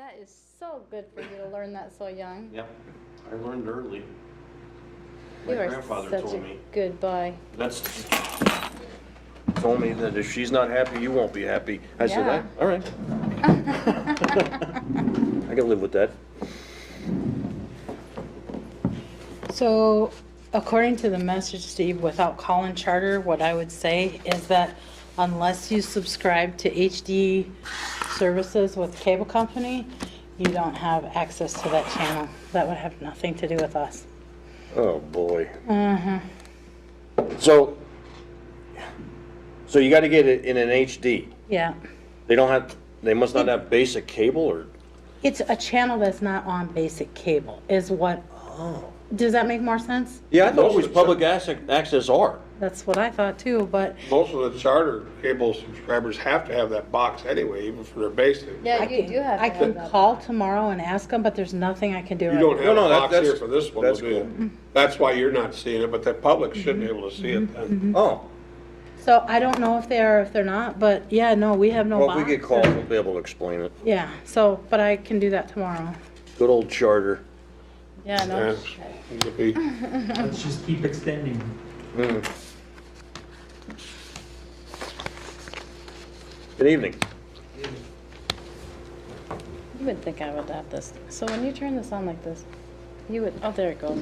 That is so good for you to learn that so young. Yep, I learned early. My You are grandfather such told a me. good boy. That's told me that if she's not happy, you won't be happy. I said, Yeah. all right. I can live with that. So, according to the message, Steve, without calling charter, what I would say is that unless you subscribe to HD services with cable company, you don't have access to that channel. That would have nothing to do with us. Oh, boy. Uh-huh. So you gotta get it in an HD. Yeah. They must not have basic cable or? It's a channel that's not on basic cable, is what, Oh. does that make more sense? Yeah, I thought it Most was of the public access are. That's what I thought too, but Most of the charter cable subscribers have to have that box anyway, even for their basic. Yeah, I you can, do have to I have can that. call tomorrow and ask them, but there's nothing I can do You right don't now. have No, a no, box that's- here for this one, that's do you? cool. That's why you're not seeing it, but the public should be able to see it then. Oh, So I don't know if they are, if they're not, but yeah, no, we have no well, box. if we get called, we'll be able to explain it. Yeah, so, but I can do that tomorrow. Good old charter. Yeah, no. Yeah. shit. It'd be- Let's just keep extending. Mm. Good evening. You would think I would have this. So when you turn this on like this, you would, oh, there it goes.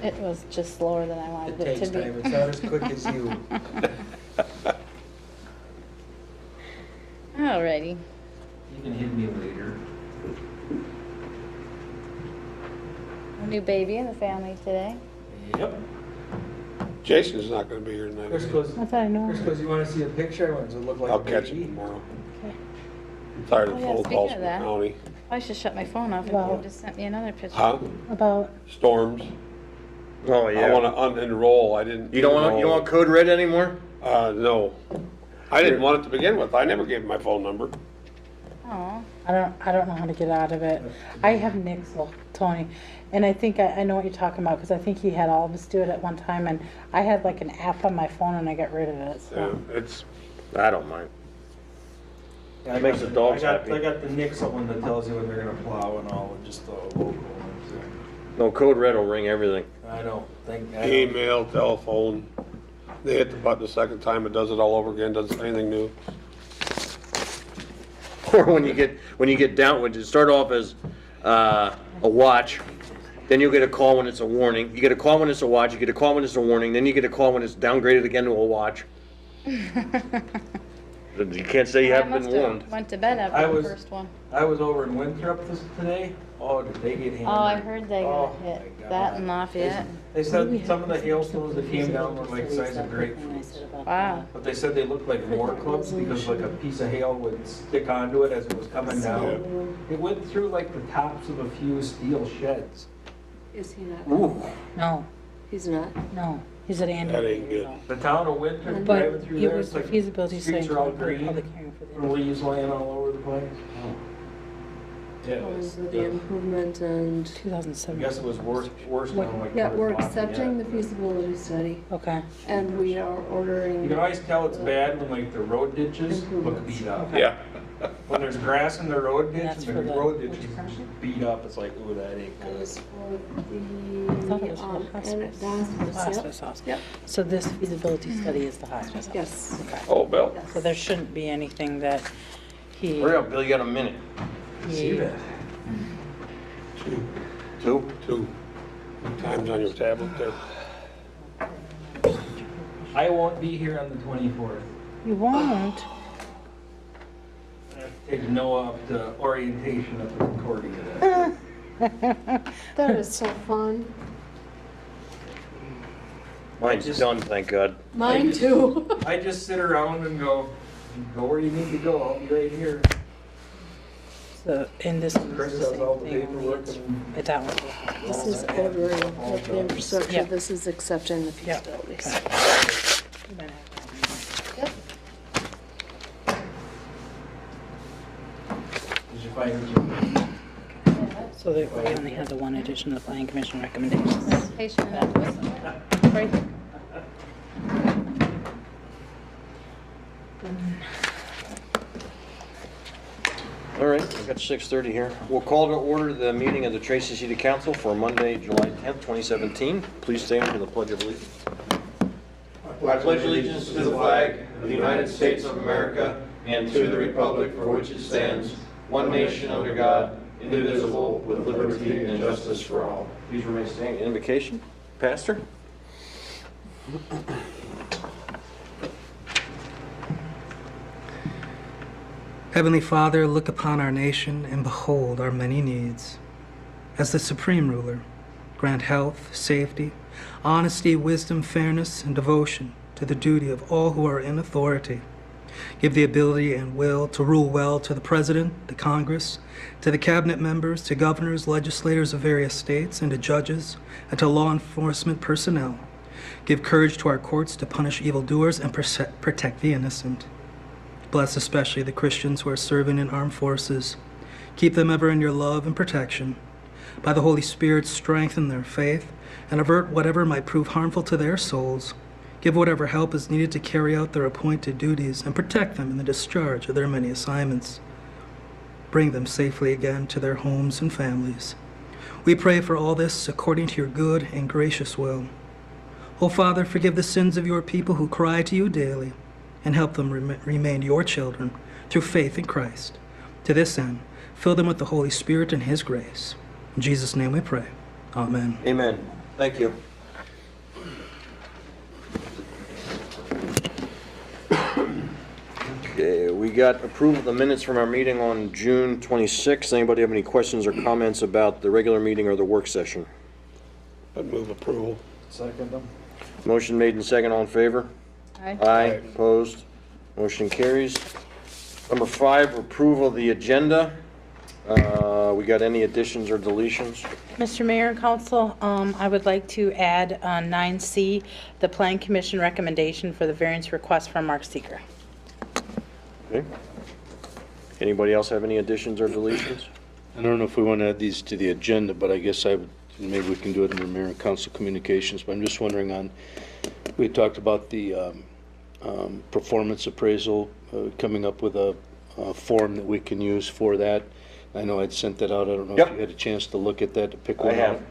It was just slower than I It wanted it takes to be. time, it's not as quick as you. Alrighty. You can hit me later. A new baby in the family today. Yep. Jason's not gonna be here tonight. Chris goes, I thought I know. Chris goes, you wanna see a picture? What does it look like? I'll a catch him baby?" tomorrow. Okay. I'm tired of Oh, yeah, phone speaking calls of from the that. county. I should shut my phone off if Wow. you just sent me another picture. Huh? About, Storms. Oh, I yeah. wanna unenroll, I didn't. You don't want code red anymore? No. I didn't want it to begin with, I never gave him my phone number. Oh, I don't know how to get out of it. I have Nixle, Tony, and I think I know what you're talking about, because I think he had all of us do it at one time, and I had like an app on my phone and I got rid of it, Yeah, so. it's, I don't mind. Yeah, That makes the dogs happy. I got the Nixle one that tells you when they're gonna plow and all, and just the local ones. No, code red will ring everything. I know, I know. email, telephone. They hit the button the second time, it does it all over again, doesn't say anything new. Or when you get down, when you start off as a watch, then you'll get a call when it's a warning. You get a call when it's a watch, you get a call when it's a warning, then you get a call when it's downgraded again to a watch. You can't say you I haven't must been have warned. went to bed I after the was- first one. I was over in Winthrop today. Oh, did they get hammered? Oh, I heard they Oh, got my hit. God. That and Lafayette. They said some of the hailstones that came down were like the size of grapefruits. Wow. But they said they looked like war clubs because like a piece of hail would stick onto it as it was coming down. It went through like the tops of a few steel sheds. Is he not? Ooh. No, He's not. no, he's at Andy. That ain't good. The town of Winthrop, But driving through it there, was it's the like feasibility study. streets are all for green, public hearing for the- and leaves laying all over the place. Yeah, it With was, the improvement and, I 2007. guess it was worse now. Like yeah, we're towards accepting the Lafayette. feasibility study Okay, and we are You ordering. can always tell it's bad when like the road ditches look beat up. Yeah. When there's grass in the road ditch That's and for the the- road ditch is beat up, it's like, ooh, that ain't That good. is for I thought it was for the hospice. hospice, Hospice, hospice. Yep. So this feasibility study is the hospice. Yes. Okay. Oh, Bill. So there shouldn't be anything that he. Hurry up, Bill, you got a minute. See that? Two? Two times on your tablet there. I won't be here on the 24th. You won't. I have to take Noah up to orientation at the Concordia. That is so fun. Mine's done, thank God. Mine too. I just sit around and go where you need to go, I'll be right here. So, and this one Chris is the does all same the thing, only paperwork it's, and but that one's. This is ordering of the infrastructure, Yeah. this is accepting the Yeah, feasibilities. okay. Yep. Did you find it? So that we only have the one addition to the planning commission recommendations. Patient enough. Right. All right, we've got 6:30 here. We'll call to order the meeting of the Tracy City Council for Monday, July 10th, 2017. Please stand for the Pledge of Allegiance. I pledge allegiance to the flag of the United States of America and to the republic for which it stands, one nation under God, indivisible, with liberty and justice for all. Please remain standing. Invocation, Pastor? Heavenly Father, look upon our nation and behold our many needs. As the supreme ruler, grant health, safety, honesty, wisdom, fairness, and devotion to the duty of all who are in authority. Give the ability and will to rule well to the President, the Congress, to the cabinet members, to governors, legislators of various states, and to judges, and to law enforcement personnel. Give courage to our courts to punish evildoers and protect the innocent. Bless especially the Christians who are serving in armed forces. Keep them ever in your love and protection. By the Holy Spirit, strengthen their faith and avert whatever might prove harmful to their souls. Give whatever help is needed to carry out their appointed duties and protect them in the discharge of their many assignments. Bring them safely again to their homes and families. We pray for all this according to your good and gracious will. O Father, forgive the sins of your people who cry to you daily, and help them remain your children through faith in Christ. To this end, fill them with the Holy Spirit and his grace. In Jesus' name we pray. Amen. Amen. Thank you. Okay, we got approval of the minutes from our meeting on June 26th. Anybody have any questions or comments about the regular meeting or the work session? I'd move approval. Second them. Motion made and second, all in favor? Aye. Aye, opposed, motion carries. Number 5, approval of the agenda. We got any additions or deletions? Mr. Mayor and Council, I would like to add 9C, the Plan Commission recommendation for the variance request from Mark Seeger. Okay. Anybody else have any additions or deletions? I don't know if we want to add these to the agenda, but I guess maybe we can do it in the mayor and council communications. But I'm just wondering we talked about the performance appraisal, coming up with a form that we can use for that. I know I'd sent that out. I don't know if you had a chance to look at that, to pick one I have. out.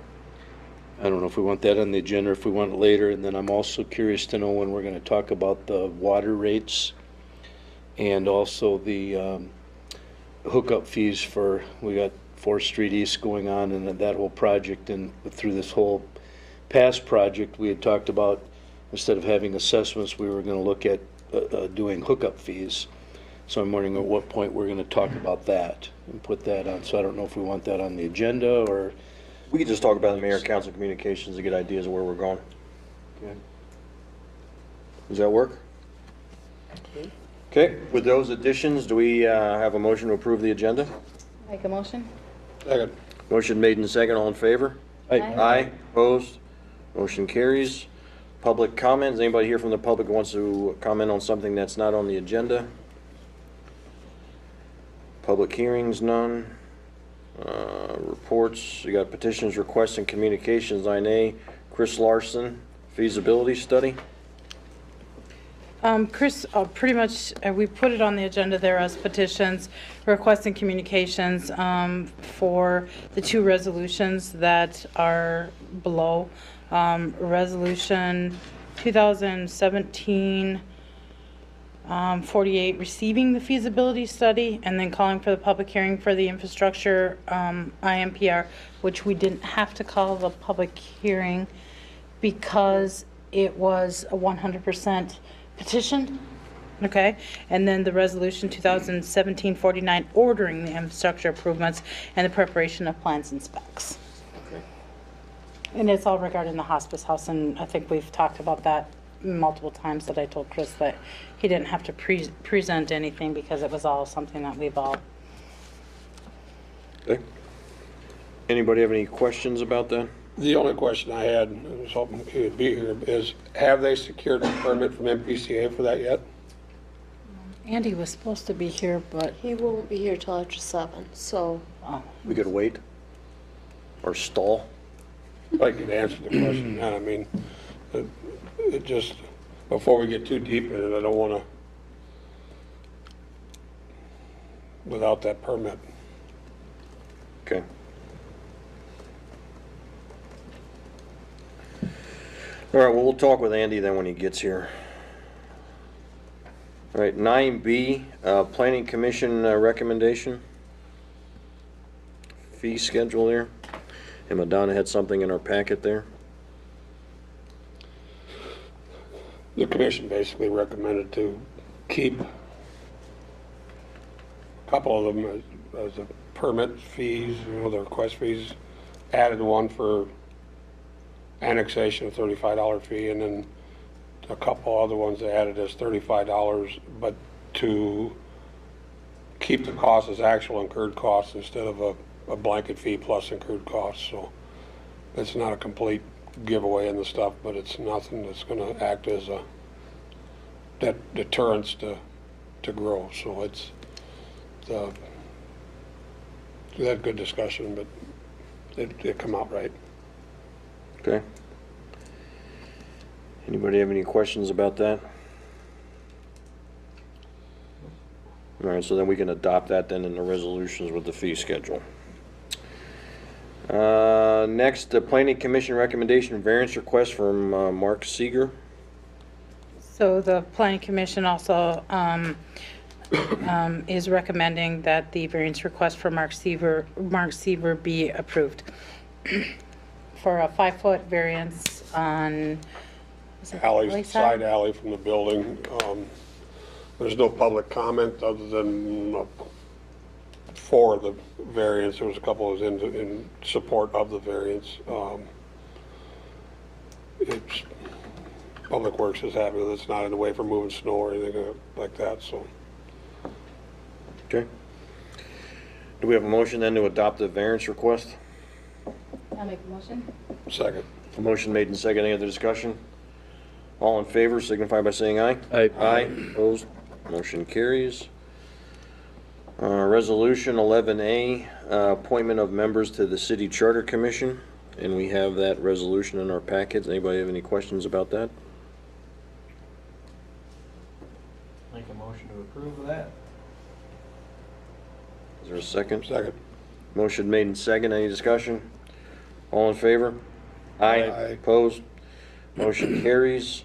I don't know if we want that on the agenda or if we want it later. And then I'm also curious to know when we're going to talk about the water rates and also the hookup fees we got 4th Street East going on and that whole project. And through this whole past project, we had talked about, instead of having assessments, we were going to look at doing hookup fees. So I'm wondering at what point we're going to talk about that and put that on. So I don't know if we want that on the agenda or... We could just talk about the mayor and council communications to get ideas of where we're going. Okay. Does that work? Okay, with those additions, do we have a motion to approve the agenda? Make a motion? Second. Motion made and second, all in favor? Aye. Aye, opposed, motion carries. Public comments, anybody here from the public who wants to comment on something that's not on the agenda? Public hearings, none. Reports, you got petitions, requests, and communications, 9A. Chris Larson, feasibility study. Chris, pretty much, we put it on the agenda there as petitions, requests and communications for the 2 resolutions that are below. Resolution 2017 48, receiving the feasibility study, and then calling for the public hearing for the infrastructure IMPR, which we didn't have to call the public hearing because it was a 100% petition. Okay, and then the resolution 2017-49, ordering the infrastructure improvements and the preparation of plans and specs. Okay. And it's all regarding the hospice house, and I think we've talked about that multiple times, that I told Chris that he didn't have to present anything because it was all something that we've all... Okay. Anybody have any questions about that? The only question I had, I was hoping he would be here, is have they secured a permit from MPCA for that yet? Andy was supposed to be here, but... He won't be here till after 7, so Oh. We could wait or stall. I could answer the question. I mean, it just, before we get too deep in it, I don't want to without that permit. Okay. All right, well, we'll talk with Andy then when he gets here. All right, 9B, Planning Commission recommendation. Fee schedule there. And Madonna had something in our packet there. The commission basically recommended to keep a couple of them as a permit fees, the request fees. Added one for annexation, a $35 fee, and then a couple other ones they added as $35, but to keep the costs as actual incurred costs instead of a blanket fee plus incurred costs. So it's not a complete giveaway in the stuff, but it's nothing that's going to act as a deterrence to grow. So it's we had good discussion, but it come out right. Okay. Anybody have any questions about that? All right, so then we can adopt that then in the resolutions with the fee schedule. Next, the Planning Commission recommendation variance request from Mark Seeger. So the planning commission also is recommending that the variance request for Mark Seaver be approved for a 5-foot variance on Side alley from the building. There's no public comment other than for the variance. There was a couple of in support of the variance. It's Public Works is happy that it's not in the way for moving snow or anything like that, so. Okay. Do we have a motion then to adopt the variance request? I'll make a motion. Second. A motion made and second. Any other discussion? All in favor signify by saying aye. Aye. Aye. Opposed? Motion carries. Resolution 11A, appointment of members to the City Charter Commission. And we have that resolution in our packets. Anybody have any questions about that? Make a motion to approve that. Is there a second? Second. Motion made and second. Any discussion? All in favor? Aye. Opposed? Motion carries.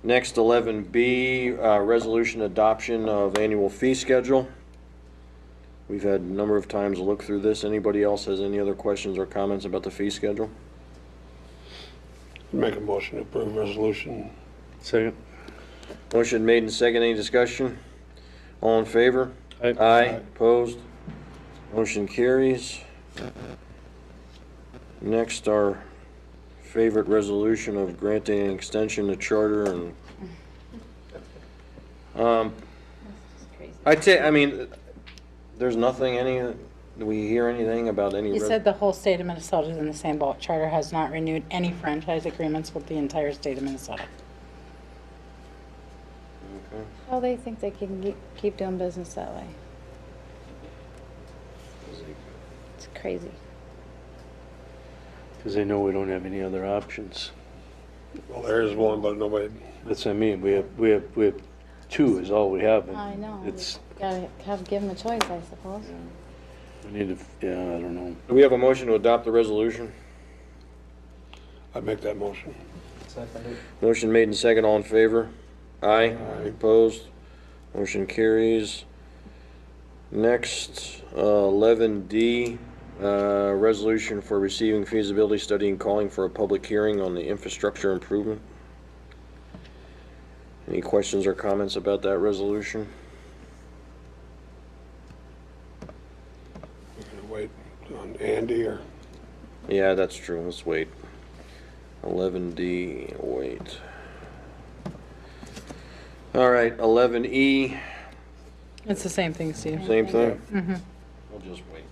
Next, 11B, resolution adoption of annual fee schedule. We've had a number of times to look through this. Anybody else has any other questions or comments about the fee schedule? Make a motion to approve resolution. Second. Motion made and second. Any discussion? All in favor? Aye. Aye. Opposed? Motion carries. Next, our favorite resolution of granting an extension to charter and I mean, there's nothing, do we hear anything about any? He said the whole state of Minnesota is in the same boat. Charter has not renewed any franchise agreements with the entire state of Minnesota. Okay. How they think they can keep doing business that way? It's crazy. Because they know we don't have any other options. Well, there is one, but nobody, That's what I mean. We have two is all we have. and I know. It's, Gotta give them a choice, I suppose. we need to, yeah, I don't know. Do we have a motion to adopt the resolution? I'd make that motion. Seconded. Motion made and second. All in favor? Aye. Opposed? Motion carries. Next, 11D, resolution for receiving feasibility study and calling for a public hearing on the infrastructure improvement. Any questions or comments about that resolution? We're gonna wait on Andy or? Yeah, that's true. Let's wait. 11D, wait. All right, 11E, It's the same thing, Steve. same thing? Mhm. We'll just wait.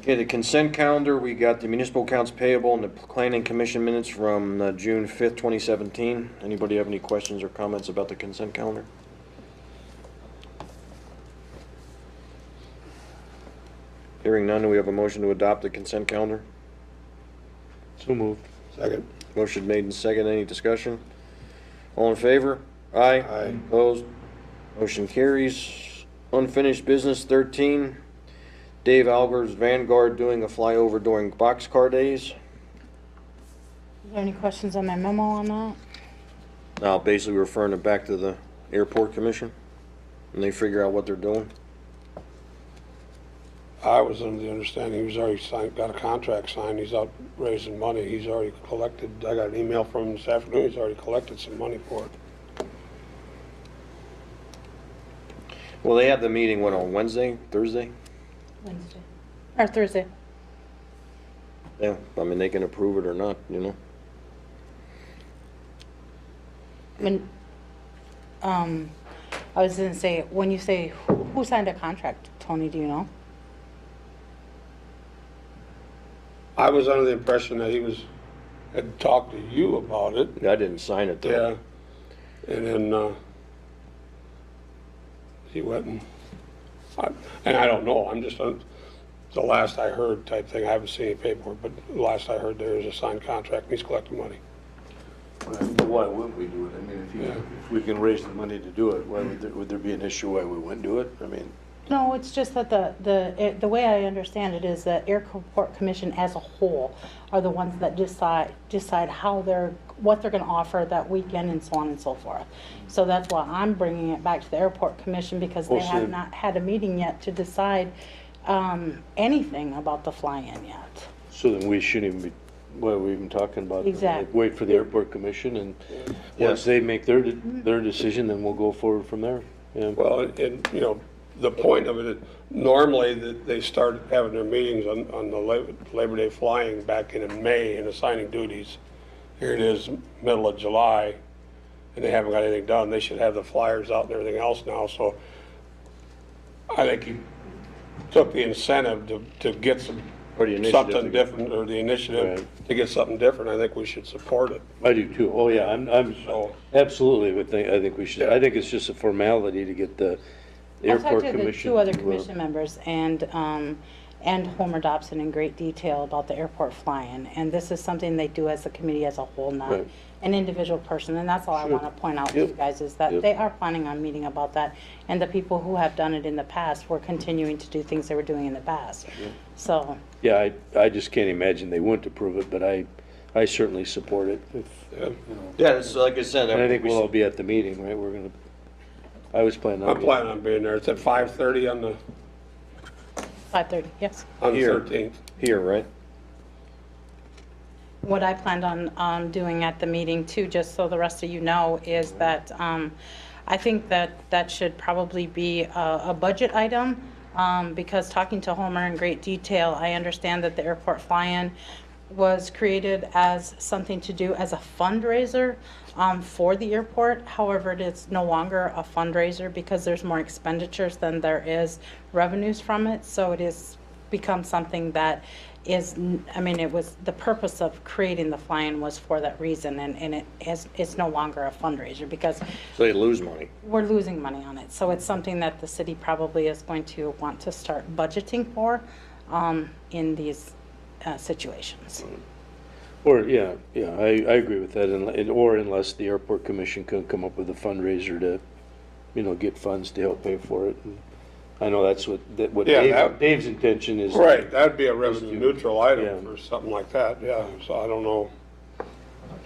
Okay, the consent calendar, we got the municipal accounts payable and the planning commission minutes from June 5th, 2017. Anybody have any questions or comments about the consent calendar? Hearing none, do we have a motion to adopt the consent calendar? So moved. Second. Motion made and second. Any discussion? All in favor? Aye. Aye. Opposed? Motion carries. Unfinished business 13. Dave Alger's Vanguard doing a flyover during Boxcar Days. Is there any questions on my memo on that? Now basically referring it back to the airport commission and they figure out what they're doing. I was under the understanding he was already signed, got a contract signed, he's out raising money, he's already collected, I got an email from him this afternoon, he's already collected some money for it. Well, they have the meeting, what, on Wednesday, Thursday? Wednesday. Or Thursday. Yeah, I mean, they can approve it or not, you know? When, I was gonna say, when you say, who signed a contract, Tony, do you know? I was under the impression that he had talked to you about it. I didn't sign it though. Yeah, and then, he went and I don't know, I'm just, the last I heard type thing, I haven't seen any paperwork, but the last I heard there is a signed contract and he's collecting money. But why wouldn't we do it? I mean, Yeah. if we can raise the money to do it, why would there be an issue why we wouldn't do it? I mean, No, it's just that the way I understand it is that Airport Commission as a whole are the ones that decide what they're gonna offer that weekend and so on and so forth. So that's why I'm bringing it back to the Airport Commission because they Well, so- have not had a meeting yet to decide, anything about the fly-in yet. so then we shouldn't even be, what are we even talking about? Exactly. Like, wait for the airport commission and once they make their decision, then we'll go forward from there. Yeah. Well, and, you know, the point of it is normally that they start having their meetings on the Labor Day flying back in May and assigning duties. Here it is, middle of July, and they haven't got anything done. They should have the flyers out and everything else now, so I think he took the incentive to get Or the initiative. something different, or the initiative Right. to get something different. I think we should support it. I do too. Oh, yeah, I'm So- absolutely, but I think we should, I think it's just a formality to get the I airport talked to the commission. two other to, commission members and Homer Dobson in great detail about the airport fly-in. And this is something they do as a committee as a whole, not Right. an individual person. And that's all I Sure. want to point out to you Yep. guys is that Yep. they are planning on meeting about that. And the people who have done it in the past were continuing to do things they were doing in the past. So, Yeah, I just can't imagine they wouldn't approve it, but I certainly support it. Yeah. Yeah, it's like I said. And I think we'll all be at the meeting, right? I was planning on. I'm planning on being there. It's at 5:30 on the 5:30, yes. Here. 13th. Here, right? What I planned on doing at the meeting too, just so the rest of you know, is that I think that should probably be a budget item, because talking to Homer in great detail, I understand that the airport fly-in was created as something to do as a fundraiser for the airport. However, it is no longer a fundraiser because there's more expenditures than there is revenues from it. So it is become something that is, I mean, it was, the purpose of creating the fly-in was for that reason, and it's no longer a fundraiser because So they lose money. we're losing money on it. So it's something that the city probably is going to want to start budgeting for in these situations. Or, yeah, I agree with that, or unless the airport commission can come up with a fundraiser to, get funds to help pay for it. And I know that's what Yeah, Dave's intention is. Right, that'd be a revenue neutral Yeah. item or something like that, yeah. So I don't know.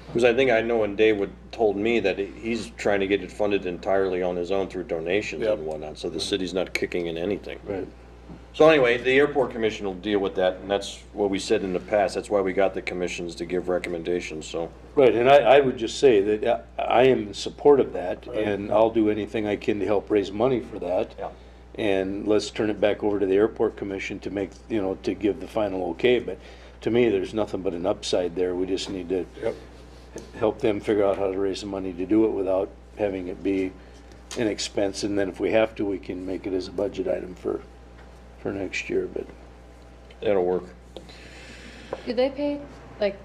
Because I think I know when Dave told me that he's trying to get it funded entirely on his own through donations Yep. and whatnot, so the city's not kicking in anything. Right. So anyway, the airport commission will deal with that, and that's what we said in the past. That's why we got the commissions to give recommendations, so. Right, and I would just say that I am in support of that, and I'll do anything I can to help raise money for that. Yeah. And let's turn it back over to the airport commission to make, to give the final okay. But to me, there's nothing but an upside there. We just need to Yep. help them figure out how to raise the money to do it without having it be an expense. And then if we have to, we can make it as a budget item for next year, but. That'll work. Do they pay, like,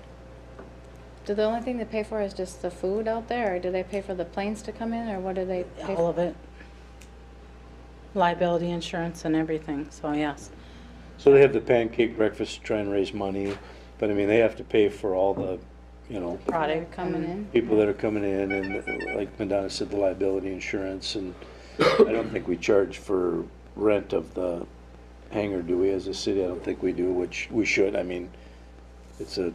do the only thing they pay for is just the food out there, or do they pay for the planes to come in, or what do they pay All for? of it. Liability insurance and everything, so yes. So they have the pancake breakfast to try and raise money, but I mean, they have to pay for all the, Product Coming and- in? people that are coming in, and like Madonna said, the liability insurance, and I don't think we charge for rent of the hangar, do we, as a city? I don't think we do, which we should. I mean, it's a,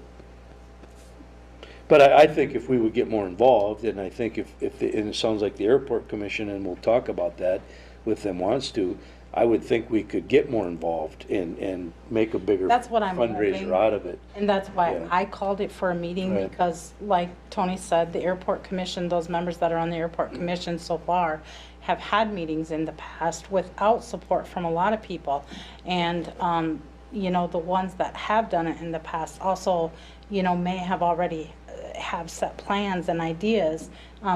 but I think if we would get more involved, and I think and it sounds like the airport commission, and we'll talk about that with them wants to, I would think we could get more involved and make a bigger That's what I'm fundraiser hoping. out of it. And that's why Yeah. I called it for a meeting, Right. because like Tony said, the airport commission, those members that are on the airport commission so far have had meetings in the past without support from a lot of people. And, you know, the ones that have done it in the past also, you know, may have already have set plans and ideas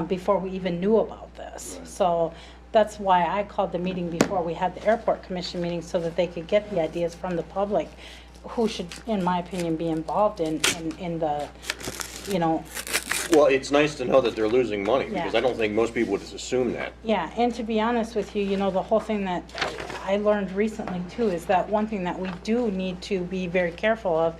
before we even knew about this. So that's why I called the meeting before we had the airport commission meeting, so that they could get the ideas from the public, who should, in my opinion, be involved in the, you know, Well, it's nice to know that they're losing money, because Yeah. I don't think most people would assume that. yeah, and to be honest with you, you know, the whole thing that I learned recently too is that one thing that we do need to be very careful of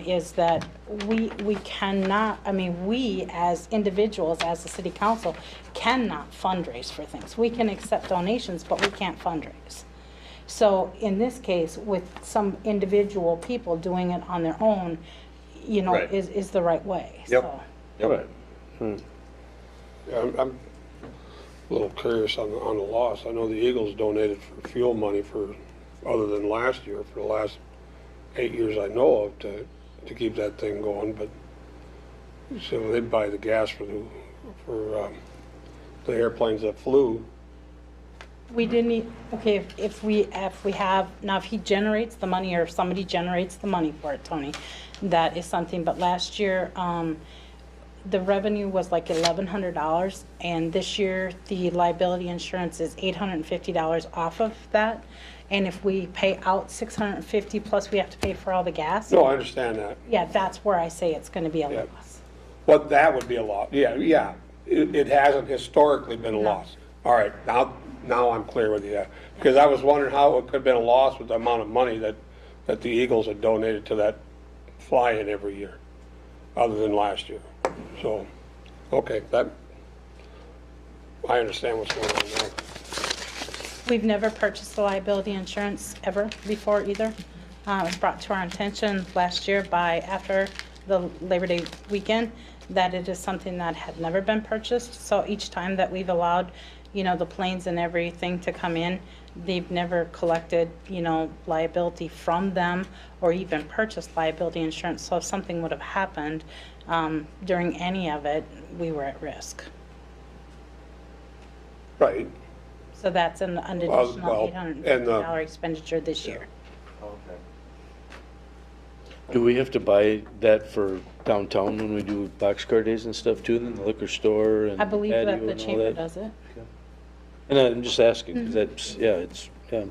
is that we cannot, I mean, we as individuals, as the city council, cannot fundraise for things. We can accept donations, but we can't fundraise. So in this case, with some individual people doing it on their own, you know, Right. is the right way. Yep. So. Yep. Yeah, I'm a little curious on the loss. I know the Eagles donated for fuel money for, other than last year, for the last 8 years I know of, to keep that thing going, but, so they'd buy the gas for the airplanes that flew. We didn't, okay, if we have, now if he generates the money, or if somebody generates the money for it, Tony, that is something, but last year, the revenue was like $1,100, and this year, the liability insurance is $850 off of that, and if we pay out $650 plus we have to pay for all the gas. No, I understand that. Yeah, that's where I say it's gonna be a Yeah. loss. Well, that would be a loss. Yeah. It hasn't historically been a loss. All right, now I'm clear with you, yeah. Because I was wondering how it could have been a loss with the amount of money that the Eagles had donated to that fly-in every year, other than last year. So, okay, I understand what's going on now. We've never purchased the liability insurance ever before either. It was brought to our attention last year after the Labor Day weekend, that it is something that had never been purchased. So each time that we've allowed, you know, the planes and everything to come in, they've never collected, you know, liability from them or even purchased liability insurance. So if something would have happened during any of it, we were at risk. Right. So that's an Well, additional and $850 expenditure this year. Do we have to buy that for downtown when we do boxcar days and stuff too, then the liquor store and I believe patio that the and all chamber that? does it. And I'm just asking, because that's, yeah, yeah.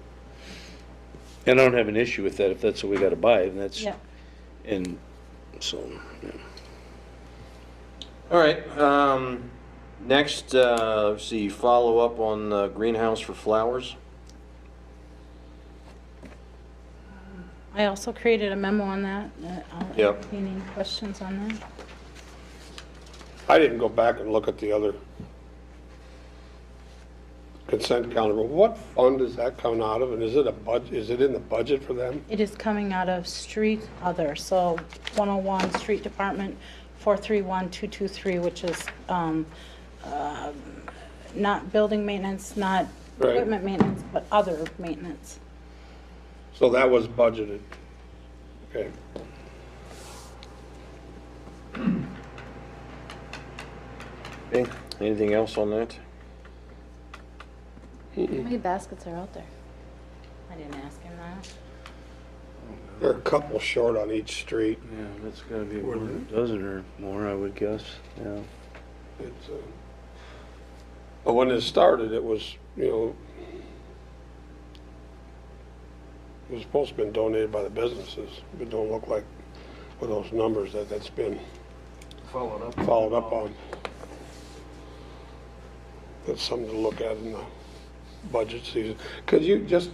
And I don't have an issue with that if that's what we gotta buy, and that's, Yeah. and so, yeah. All right, next, let's see, follow up on the greenhouse for flowers. I also created a memo on that. I'll Yep. entertain any questions on that. I didn't go back and look at the other consent calendar. What fund does that come out of, and is it in the budget for them? It is coming out of street other, so 101 Street Department 431223, which is not building maintenance, not Right. equipment maintenance, but other maintenance. So that was budgeted. Okay. Okay, anything else on that? How many baskets are out there? I didn't ask him that. They're a couple short on each street. Yeah, that's gotta be more than a dozen or more, I would guess, yeah. It's, but when it started, it was, you know, it was supposed to have been donated by the businesses. It don't look like with those numbers that's been followed up on. That's something to look at in the budget season. Could you just,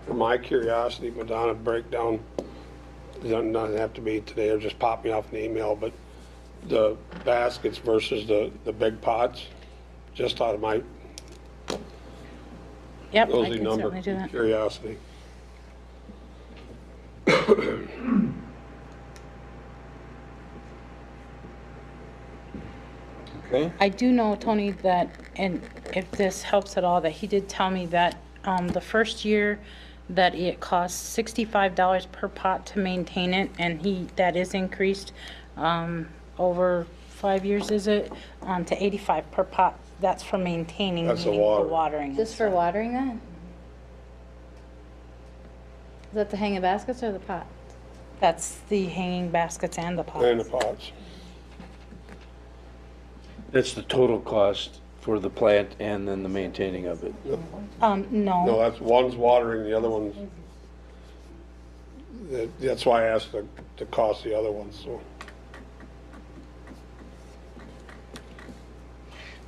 for my curiosity, Madonna, break down, it doesn't have to be today, or just pop me off an email, but the baskets versus the big pots, just out of my, Yep, I Nosy can number, certainly do that. curiosity. Okay, I do know, Tony, that, and if this helps at all, that he did tell me that the first year that it costs $65 per pot to maintain it, and that is increased over 5 years, is it, to 85 per pot. That's for maintaining, That's the meaning water. the watering. and Just for stuff. watering that? Is that the hanging baskets or the pot? That's the hanging baskets and the pots. And the pots. That's the total cost for the plant and then the maintaining of it. No, No, that's, one's watering, the other one's, that's why I asked the cost of the other ones, so.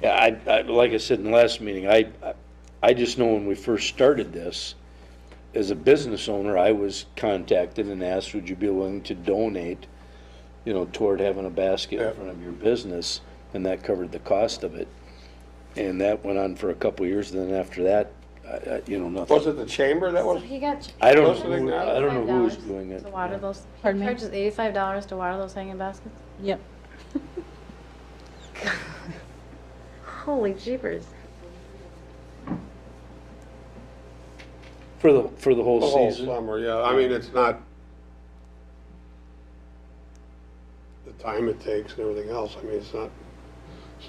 Yeah, like I said in the last meeting, I just know when we first started this, as a business owner, I was contacted and asked, would you be willing to donate, toward having a basket in Yeah. front of your business? And that covered the cost of it. And that went on for a couple of years, and then after that, nothing. Was it the chamber that So was? he got. I don't Most of know, the- I don't know who was $85 doing it. To water those, he Pardon me? charges $85 to water those hanging baskets? yep. Holy jeepers. For the whole The whole season? summer, yeah. I mean, it's not the time it takes and everything else. I mean, it's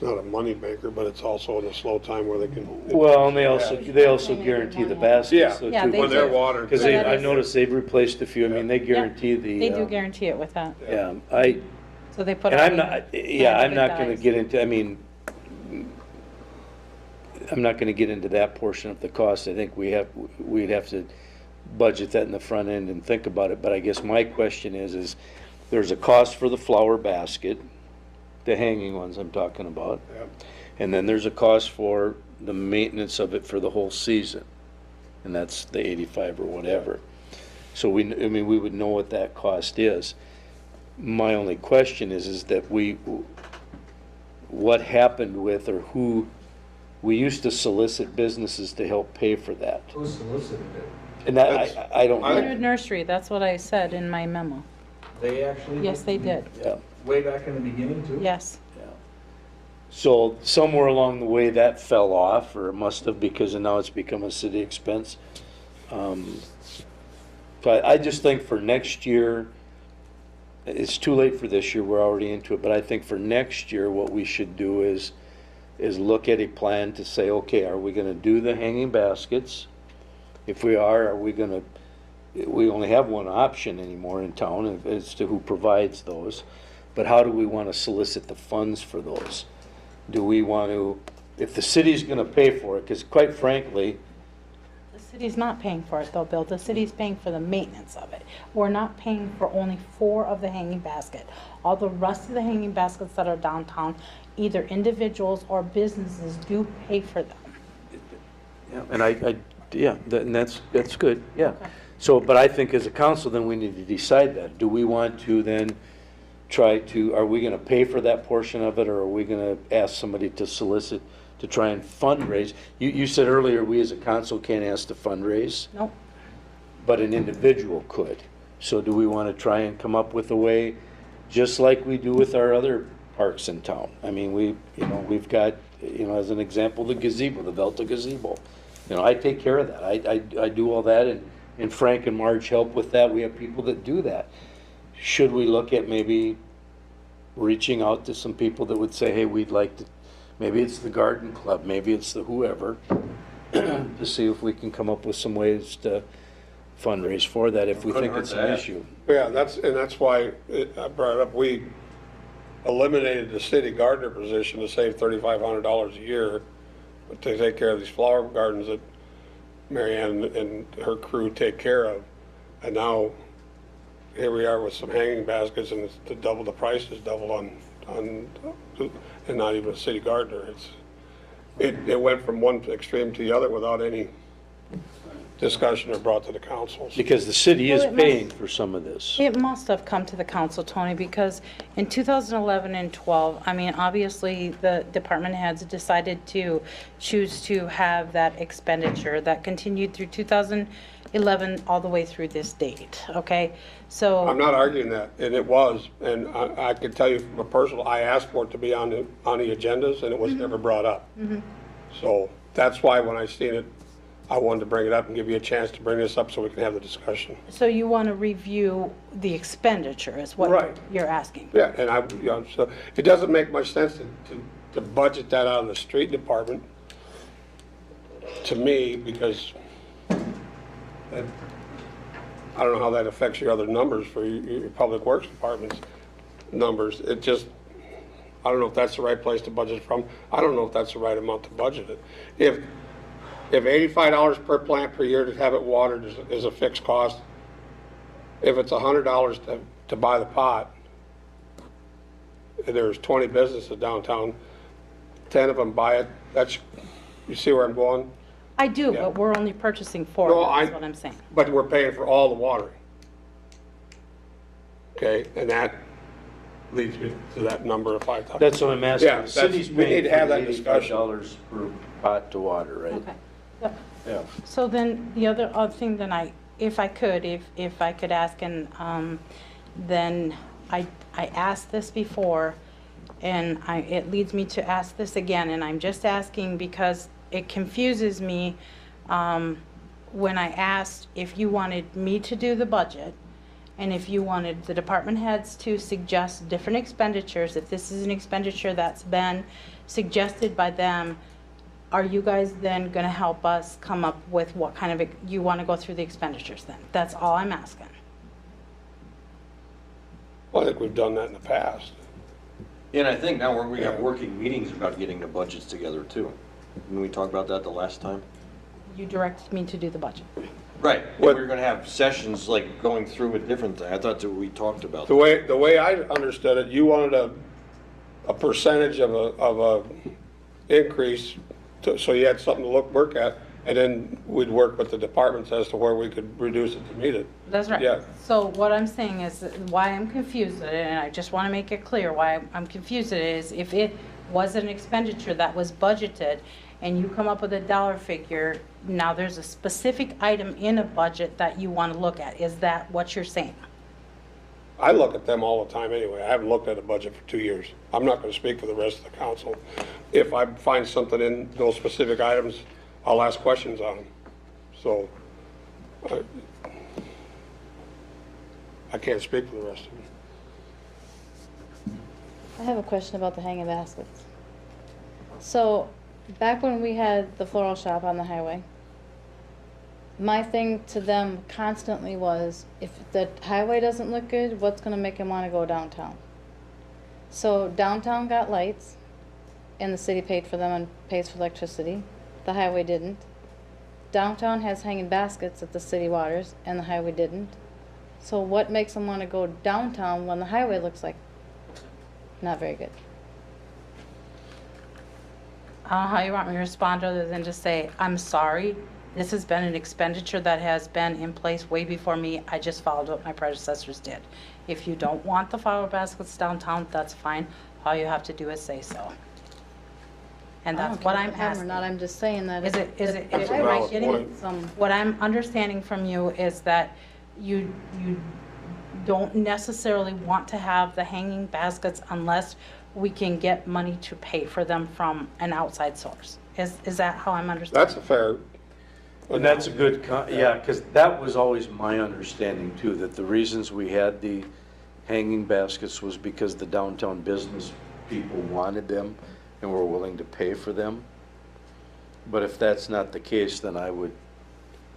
not a money maker, but it's also in a slow time where they can. Well, and they also guarantee the baskets. Yeah, so Yeah, too. they when they're do. watering. Because Yeah, that I've is- noticed they've replaced a few, I mean, they guarantee the. They do guarantee it with that. Yeah, So they put. and all I'm the not, yeah, I'm good not gonna guys. get into, I mean, I'm not gonna get into that portion of the cost. I think we'd have to budget that in the front end and think about it. But I guess my question is there's a cost for the flower basket, the hanging ones I'm talking about. Yep. And then there's a cost for the maintenance of it for the whole season. And that's the 85 or whatever. So we would know what that cost is. My only question is that what happened with, or who, we used to solicit businesses to help pay for that. Who solicited it? And that, I don't know. Leonard Nursery, that's what I said in my memo. They actually? Yes, they did. Yeah. Way back in the beginning too? Yes. So somewhere along the way that fell off, or it must have, because now it's become a city expense. But I just think for next year, it's too late for this year, we're already into it, but I think for next year, what we should do is look at a plan to say, okay, are we gonna do the hanging baskets? If we are we gonna, we only have one option anymore in town as to who provides those, but how do we wanna solicit the funds for those? Do we want to, if the city's gonna pay for it, because quite frankly, The city's not paying for it though, Bill. The city's paying for the maintenance of it. We're not paying for only 4 of the hanging basket. All the rest of the hanging baskets that are downtown, either individuals or businesses do pay for them. yeah, and and that's good, yeah. So, but I think as a council, then we need to decide that. Do we want to then are we gonna pay for that portion of it, or are we gonna ask somebody to solicit, to try and fundraise? You said earlier, we as a council can't ask to fundraise, Nope. but an individual could. So do we wanna try and come up with a way, just like we do with our other parks in town? I mean, we've got, as an example, the gazebo, the Velta gazebo. I take care of that. I do all that, and Frank and Marge help with that. We have people that do that. Should we look at maybe reaching out to some people that would say, hey, we'd like to, maybe it's the garden club, maybe it's the whoever, to see if we can come up with some ways to fundraise for that if we think it's an issue. Yeah, that's why I brought it up. We eliminated the city gardener position to save $3,500 a year, but to take care of these flower gardens that Mary Ann and her crew take care of. And now, here we are with some hanging baskets, and it's to double the price is doubled on, and not even a city gardener. It went from one extreme to the other without any discussion or brought to the council. Because the city is Well, it must- paying for some of this. It must have come to the council, Tony, because in 2011 and 12, I mean, obviously, the department heads decided to choose to have that expenditure that continued through 2011 all the way through this date, okay? So. I'm not arguing that, and it was, and I can tell you from a personal, I asked for it to be on the agendas, and it was never brought up. So that's why when I seen it, I wanted to bring it up and give you a chance to bring this up so we can have the discussion. So you want to review the expenditure is what Right. you're asking? Yeah, and so it doesn't make much sense to budget that out of the street department, to me, because that, I don't know how that affects your other numbers for your public works department's numbers. It just, I don't know if that's the right place to budget from. I don't know if that's the right amount to budget it. If $85 per plant per year to have it watered is a fixed cost, if it's $100 to buy the pot, there's 20 businesses downtown, 10 of them buy it, that's, you see where I'm going? I do, Yeah. but we're only purchasing 4, No, that's what I'm saying. But we're paying for all the watering. Okay, and that leads me to that number of 5,000. That's what I'm asking. Yeah, The city's we need paying to for have the that discussion. $85 per pot to water, right? Okay. Yep. Yeah. So then, the other thing that if I could ask, and then I asked this before, and it leads me to ask this again, and I'm just asking because it confuses me when I asked if you wanted me to do the budget, and if you wanted the department heads to suggest different expenditures, if this is an expenditure that's been suggested by them, are you guys then going to help us come up with what kind of, you want to go through the expenditures then? That's all I'm asking. Well, I think we've done that in the past. And I think now we have working meetings about getting the budgets together too. Didn't we talk about that the last time? You directed me to do the budget. Right. What- We're gonna have sessions like going through with different things. I thought that we talked about The that. way I understood it, you wanted a percentage of a increase, so you had something to work at, and then we'd work with the departments as to where we could reduce it to meet it. That's right. Yeah. So what I'm saying is that why I'm confused, and I just want to make it clear why I'm confused, is if it was an expenditure that was budgeted and you come up with a dollar figure, now there's a specific item in a budget that you want to look at. Is that what you're saying? I look at them all the time anyway. I haven't looked at a budget for 2 years. I'm not going to speak for the rest of the council. If I find something in those specific items, I'll ask questions on them. So I can't speak for the rest of them. I have a question about the hanging baskets. So, back when we had the floral shop on the highway, my thing to them constantly was, if the highway doesn't look good, what's gonna make them wanna go downtown? So downtown got lights, and the city paid for them and pays for electricity. The highway didn't. Downtown has hanging baskets that the city waters, and the highway didn't. So what makes them wanna go downtown when the highway looks like not very good? I don't know how you want me to respond other than to say, I'm sorry. This has been an expenditure that has been in place way before me. I just followed what my predecessors did. If you don't want the flower baskets downtown, that's fine. All you have to do is say so. And I don't that's what care I'm if they have 'em asking. or not, I'm just saying that. Is if- it, is if it, the is a it highway's valid getting point. some, what I'm understanding from you is that you don't necessarily want to have the hanging baskets unless we can get money to pay for them from an outside source. Is that how I'm understanding? That's a fair. And that's a good, yeah, because that was always my understanding too, that the reasons we had the hanging baskets was because the downtown business people wanted them and were willing to pay for them. But if that's not the case, then I would,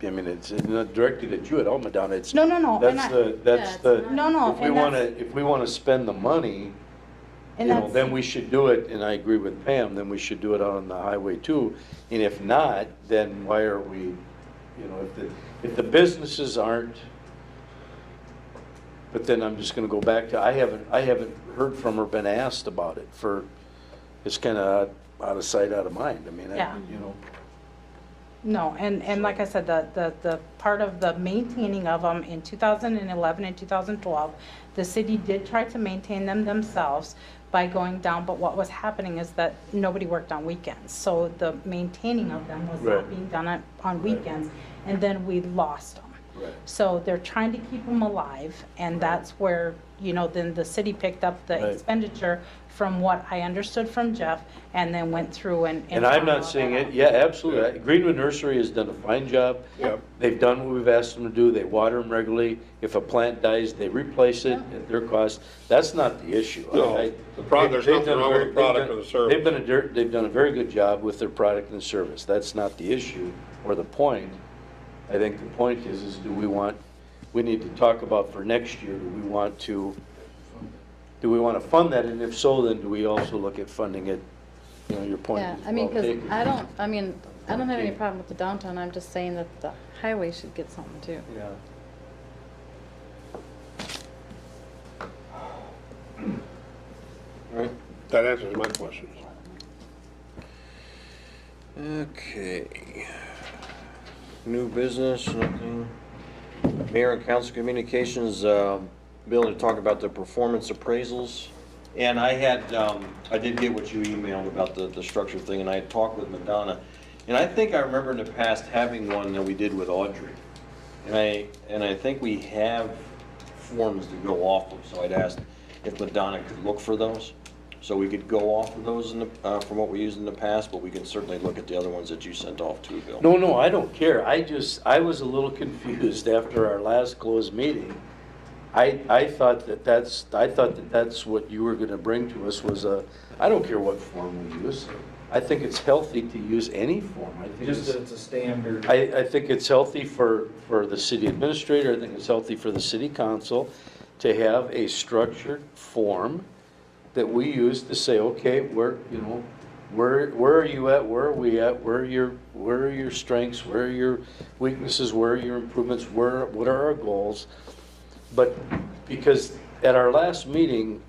I mean, it's not directed at you at Almadonna, it's. No, no, no, and That's I- that's Yeah, it's the. No, no, If we and want to, that's- if we want to spend the money, And you know, that's- then we should do it, and I agree with Pam, then we should do it on the highway too. And if not, then why are we, you know, if the businesses aren't, but then I'm just gonna go back to, I haven't heard from or been asked about it for, it's kind of out of sight, out of mind. I mean, Yeah. you know. No, and like I said, the part of the maintaining of them in 2011 and 2012, the city did try to maintain them themselves by going down, but what was happening is that nobody worked on weekends. So the maintaining of them was Right. not being done on weekends, and then we lost them. Right. So they're trying to keep them alive, and that's where, then the city picked up the Right. expenditure from what I understood from Jeff, and then went through and. And I'm found all not saying that it, out. yeah, absolutely. Greenwood Nursery has done a fine job. Yep. They've done what we've asked them to do. They water them regularly. If a plant dies, they replace it at their cost. That's not the issue. No, there's they've nothing done a wrong with very- the product they've or the done- service. They've done a very good job with their product and service. That's not the issue or the point. I think the point is we need to talk about for next year, do we want to fund that? And if so, then do we also look at funding it? Your point Yeah, is I mean, well because taken. I don't have any problem with the downtown, I'm just saying that the highway should get something too. Yeah. All right. That answers my questions. Okay. New business, nothing. Mayor and council communications, Bill, to talk about the performance appraisals. And I did get what you emailed about the structure thing, and I had talked with Madonna. And I think I remember in the past having one that we did with Audrey. And I think we have forms to go off of, so I'd asked if Madonna could look for those. So we could go off of those from what we used in the past, but we can certainly look at the other ones that you sent off too, Bill. No, I don't care. I was a little confused after our last closed meeting. I thought that's what you were gonna bring to us was I don't care what form we use. I think it's healthy to use any form. I think Just that it's a standard. I think it's healthy for the city administrator, I think it's healthy for the city council to have a structured form that we use to say, okay, where are you at, where are we at, where are your strengths, where are your weaknesses, where are your improvements, what are our goals? But because at our last meeting,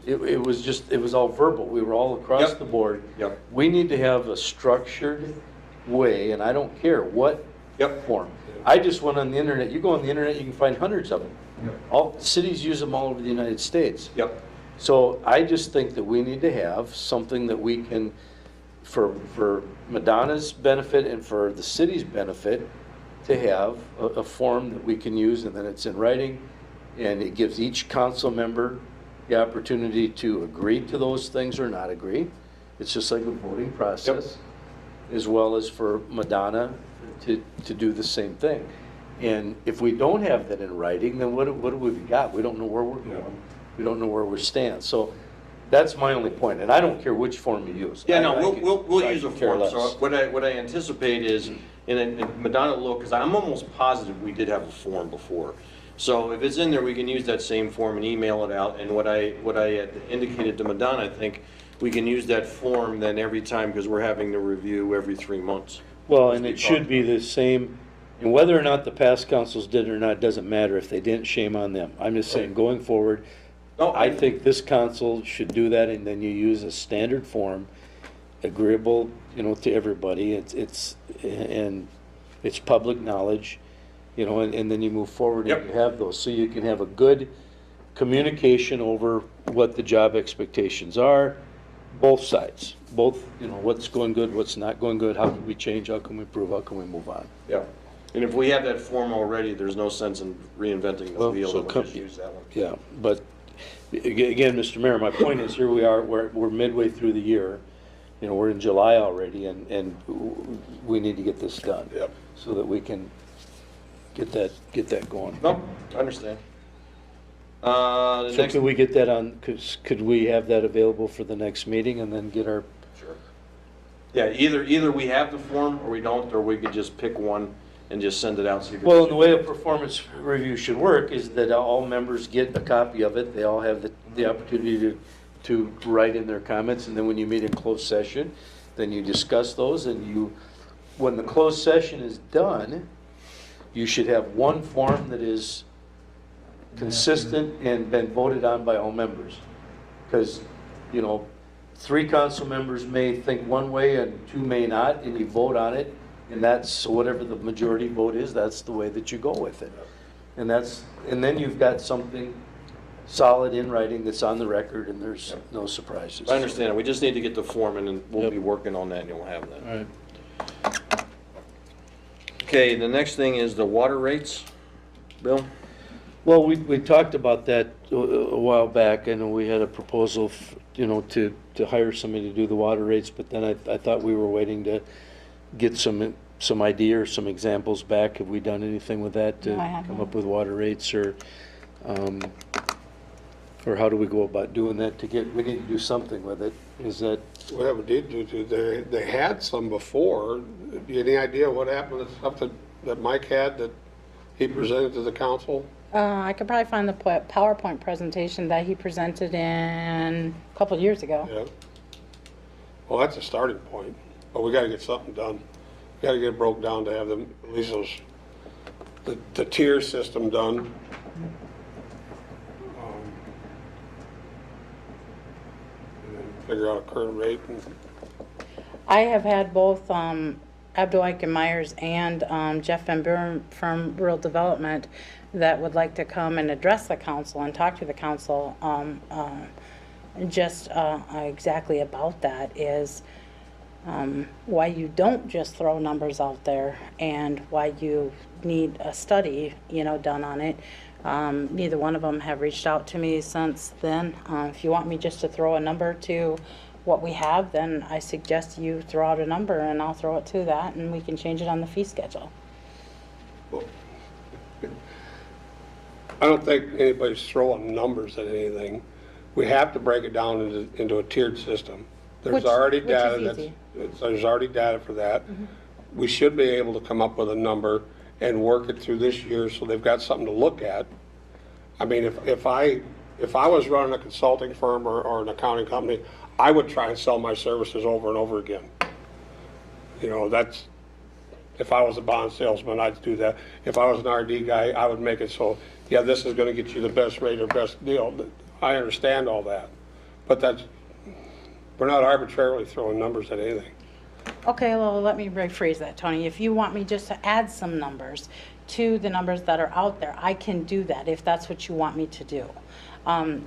it was all verbal, we were all across Yep. the board. Yep. We need to have a structured way, and I don't care what Yep. form. I just went on the internet, you go on the internet, you can find hundreds of them. Yep. All, cities use them all over the United States. Yep. So I just think that we need to have something that we can, for Madonna's benefit and for the city's benefit, to have a form that we can use, and then it's in writing, and it gives each council member the opportunity to agree to those things or not agree. It's just like a voting process, as well as for Madonna to do the same thing. And if we don't have that in writing, then what do we got? We don't know where we're going. We don't know where we stand. So that's my only point, and I don't care which form you use. Yeah, no, I we'll I use a could care form. less. So what I anticipate is, and Madonna will, because I'm almost positive we did have a form before. So if it's in there, we can use that same form and email it out. And what I had indicated to Madonna, I think we can use that form then every time, because we're having the review every 3 months. Well, and it should be the same, and whether or not the past councils did it or not, doesn't matter. If they didn't, shame on them. I'm just saying, going forward, No, I think this council should do that, and then you use a standard form, agreeable, to everybody. And it's public knowledge, and then you move forward and Yep. you have those. So you can have a good communication over what the job expectations are, both sides. Both, what's going good, what's not going good, how can we change, how can we improve, how can we move on? Yeah. And if we have that form already, there's no sense in reinventing the Well, wheel, so and we'll come- just use that one. Yeah, but again, Mr. Mayor, my point is, here we are, we're midway through the year. We're in July already, and we need to get this done. Yep. So that we can get that going. No, I understand. The So next, could we get that on, could we have that available for the next meeting and then get our, sure. Yeah, either we have the form or we don't, or we could just pick one and just send it out. So you can- well, and the way a performance review should work is that all members get a copy of it. They all have the opportunity to write in their comments, and then when you meet in closed session, then you discuss those, and when the closed session is done, you should have one form that is consistent and been voted on by all members. Because, 3 council members may think one way and 2 may not, and you vote on it, And that's, so whatever the majority vote is, that's the way that you go with it. And then you've got something solid in writing that's on the record and there's no surprises. I understand. We just need to get the form and then we'll Yep. be working on that and you'll have that. All right. Okay, the next thing is the water rates. Bill? Well, we talked about that a while back. I know we had a proposal, to hire somebody to do the water rates, but then I thought we were waiting to get some idea or some examples back. Have we done anything with that to No, I have come not. up with water rates or how do we go about doing that we need to do something with it. Is that, Well, we did they had some before. Any idea what happened to stuff that Mike had that he presented to the council? I could probably find the PowerPoint presentation that he presented in a couple of years ago. Yeah. Well, that's a starting point, but we gotta get something done. We gotta get it broke down to have them, at least the tier system done. And then figure out a current rate and, I have had both Abduik and Myers and Jeff Van Buren from Rural Development that would like to come and address the council and talk to the council just exactly about that is why you don't just throw numbers out there and why you need a study, done on it. Neither one of them have reached out to me since then. If you want me just to throw a number to what we have, then I suggest you throw out a number and I'll throw it to that and we can change it on the fee schedule. well, I don't think anybody's throwing numbers at anything. We have to break it down into a tiered system. There's already Which is data easy. there's already data for that. We should be able to come up with a number and work it through this year so they've got something to look at. I mean, if I was running a consulting firm or an accounting company, I would try and sell my services over and over again. That's, if I was a bond salesman, I'd do that. If I was an RD guy, I would make it so, yeah, this is gonna get you the best rate or best deal. I understand all that, but we're not arbitrarily throwing numbers at anything. Okay, well, let me rephrase that, Tony. If you want me just to add some numbers to the numbers that are out there, I can do that if that's what you want me to do.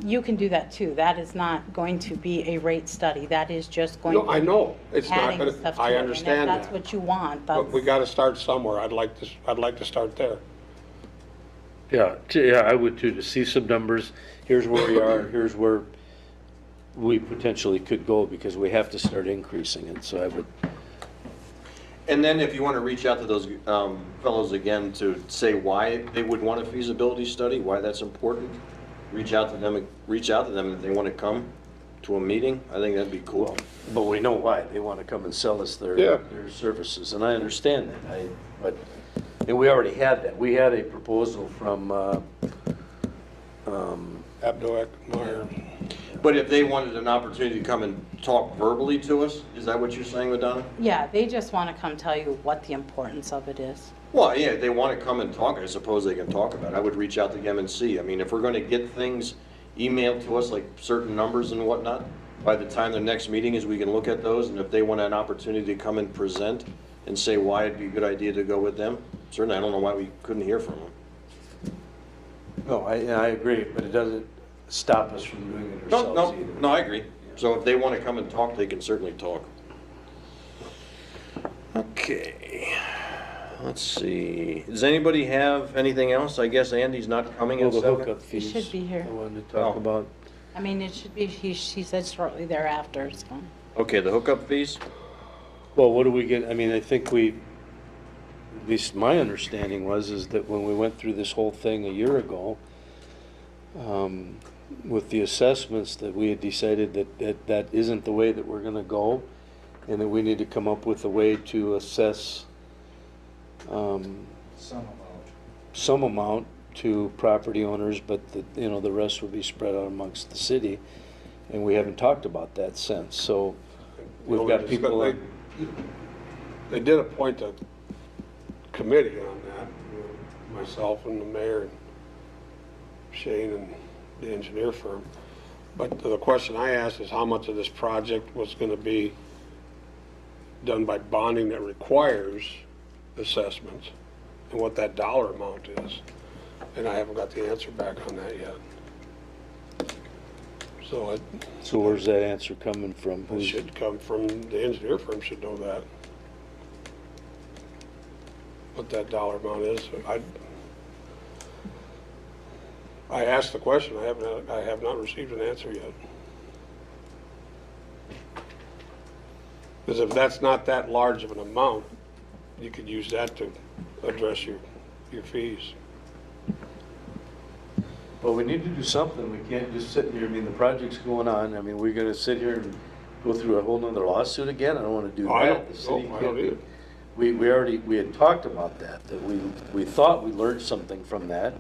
You can do that too. That is not going to be a rate study. That is just going to No, I know, it's not adding gonna, stuff to I it. understand And if that. that's what you want, But we that's, gotta start somewhere. I'd like to start there. yeah, I would too, to see some numbers. Here's where we are, here's where we potentially could go because we have to start increasing it. So I would, And then if you want to reach out to those fellows again to say why they would want a feasibility study, why that's important, reach out to them if they want to come to a meeting. I think that'd be cool. but we know why. They want to come and sell us Yeah. their services, and I understand that. And we already had that. We had a proposal from, Abduik, Meyer. But if they wanted an opportunity to come and talk verbally to us, is that what you're saying, Madonna? yeah, they just want to come tell you what the importance of it is. Well, yeah, if they want to come and talk, I suppose they can talk about it. I would reach out to them and see. I mean, if we're going to get things emailed to us, like certain numbers and whatnot, by the time the next meeting is, we can look at those, and if they want an opportunity to come and present and say why it'd be a good idea to go with them, certainly, I don't know why we couldn't hear from them. no, I agree, but it doesn't stop us from doing it No, ourselves either. no, I agree. So if they want to come and talk, they can certainly talk. Okay, let's see. Does anybody have anything else? I guess Andy's not coming Well, at the 7? hookup He fees. should be here. I wanted to talk Oh. about. I mean, it should be, she said shortly thereafter, so. Okay, the hookup fees? Well, what do we get? I mean, I think at least my understanding is that when we went through this whole thing a year ago, with the assessments, that we had decided that isn't the way that we're gonna go, and that we need to come up with a way to assess, some amount to property owners, but the rest would be spread out amongst the city, and we haven't talked about that since, so we've got people. They did appoint a committee on that, myself and the mayor and Shane and the engineer firm. But the question I asked is how much of this project was gonna be done by bonding that requires assessments and what that dollar amount is. And I haven't got the answer back on that yet. So it So where's that answer coming from? should come from, the engineer firm should know that. What that dollar amount is. I asked the question, I have not received an answer yet. Because if that's not that large of an amount, you could use that to address your fees. Well, we need to do something. We can't just sit here, I mean, the project's going on. I mean, we're gonna sit here and go through a whole nother lawsuit again? I don't wanna do I that. don't- The city no, I can't don't do- either. We had talked about that we thought we learned something from that,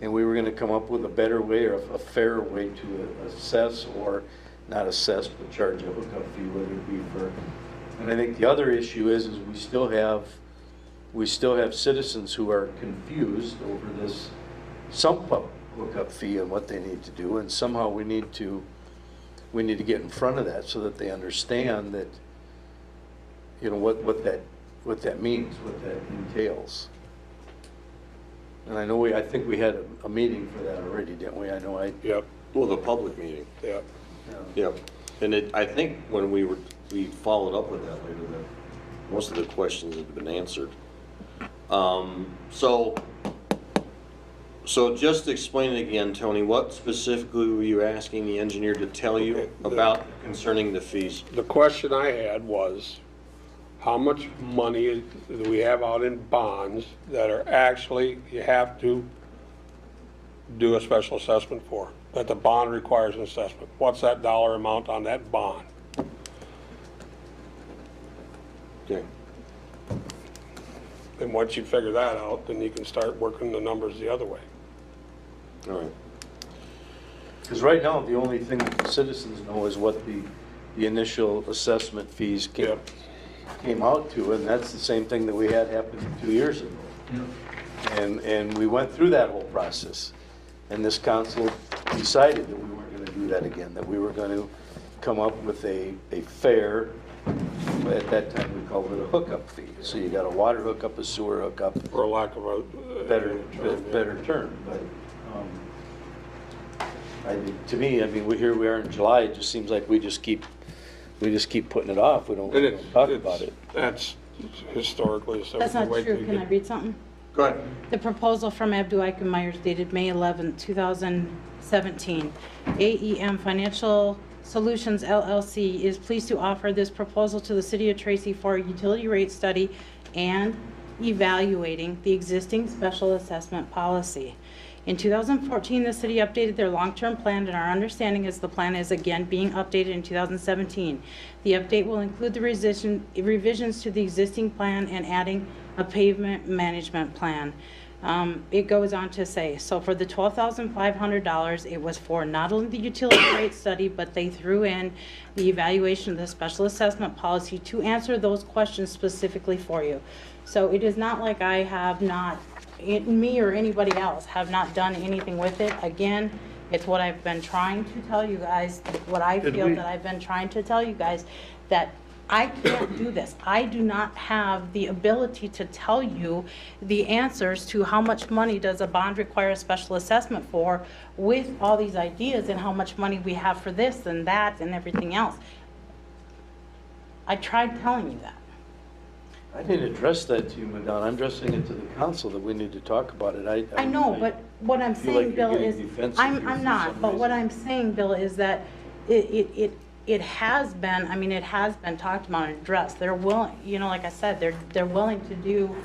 and we were gonna come up with a better way or a fairer way to assess, or not assess, but charge a hookup fee, whether it be for, and I think the other issue is we still have citizens who are confused over this sump pump hookup fee and what they need to do, and somehow we need to get in front of that so that they understand that, you know, what that means, what that entails. And I know I think we had a meeting for that already, didn't we? Yep, Well, the public meeting. yep. Yep. And I think when we followed up with that later, that most of the questions had been answered. So just explain it again, Tony, what specifically were you asking the engineer to tell you about concerning the fees? The question I had was, how much money do we have out in bonds that are actually, you have to do a special assessment for, that the bond requires an assessment? What's that dollar amount on that bond? Okay. And once you figure that out, then you can start working the numbers the other way. All right. Because right now, the only thing that the citizens know is what the initial assessment fees came out to, and that's the same thing that we had happen 2 years ago. And we went through that whole process, and this council decided that we weren't going to do that again, that we were going to come up with a fair, at that time we called it a hookup fee. So you got a water hookup, a sewer hookup, For lack of a better term, but, to me, I mean, here we are in July, it just seems like we just keep putting it off, we don't talk about it. That's historically. so That's we not wait till true. you Can I get- read something? Go ahead. The proposal from Abdu Myers dated May 11, 2017. AEM Financial Solutions LLC is pleased to offer this proposal to the City of Tracy for a utility rate study and evaluating the existing special assessment policy. In 2014, the city updated their long-term plan, and our understanding is the plan is again being updated in 2017. The update will include the revisions to the existing plan and adding a pavement management plan. It goes on to say, so for the $12,500, it was for not only the utility rate study, but they threw in the evaluation of the special assessment policy to answer those questions specifically for you. So it is not like I have not, me or anybody else have not done anything with it. Again, it's what I've been trying to tell you guys, what I feel that I've been trying to tell you guys, that I can't do this. I do not have the ability to tell you the answers to how much money does a bond require a special assessment for with all these ideas and how much money we have for this and that and everything else. I tried telling you that. I didn't address that to you, Madonna, I'm addressing it to the council that we need to talk about it. I know, but what I'm feel like saying, you're Bill, getting is, defensive here for I'm not, some but what reason. I'm saying, Bill, is that it has been, I mean, it has been talked about and addressed. They're willing, you know, like I said, they're willing to do